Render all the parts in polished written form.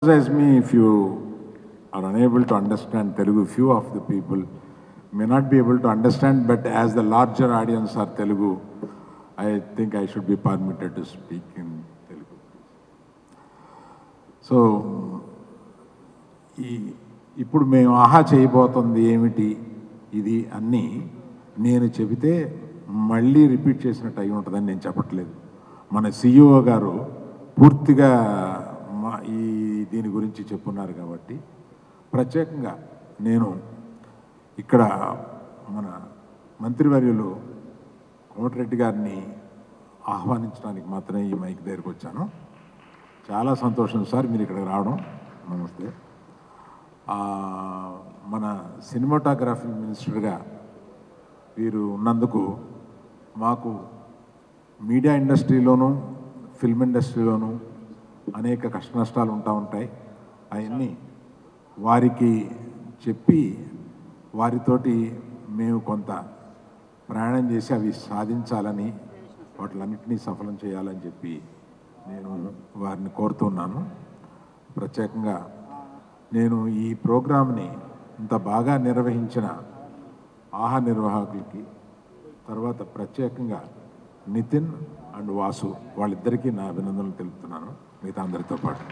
Apologize me if you are unable to understand Telugu. Few of the people may not be able to understand, but as the larger audience are Telugu, I think I should be permitted to speak in Telugu. So, ఇప్పుడు మేము ఆహా చేయబోతుంది ఏమిటి ఇది అన్నీ నేను చెబితే మళ్ళీ రిపీట్ చేసినట్టు అయి ఉంటుందని నేను చెప్పట్లేదు. మన సిఇఓ గారు పూర్తిగా ఈ దీని గురించి చెప్పున్నారు కాబట్టి ప్రత్యేకంగా నేను ఇక్కడ మన మంత్రివర్యులు కోమటిరెడ్డి గారిని ఆహ్వానించడానికి మాత్రమే ఈ మైక్ దగ్గరికి వచ్చాను. చాలా సంతోషం సార్ మీరు ఇక్కడికి రావడం. నమస్తే. మన సినిమాటోగ్రఫీ మినిస్టర్గా వీరు ఉన్నందుకు మాకు మీడియా ఇండస్ట్రీలోనూ ఫిల్మ్ ఇండస్ట్రీలోనూ అనేక కష్ట నష్టాలు ఉంటాయి. అవన్నీ వారికి చెప్పి వారితోటి మేము కొంత ప్రయాణం చేసి అవి సాధించాలని వాటిలన్నింటినీ సఫలం చేయాలని చెప్పి నేను వారిని కోరుతున్నాను. ప్రత్యేకంగా నేను ఈ ప్రోగ్రామ్ని ఇంత బాగా నిర్వహించిన ఆహా నిర్వాహకులకి, తర్వాత ప్రత్యేకంగా నితిన్ అండ్ వాసు వాళ్ళిద్దరికీ నా అభినందనలు తెలుపుతున్నాను, మిగతా అందరితో పాటు.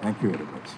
Thank you very much.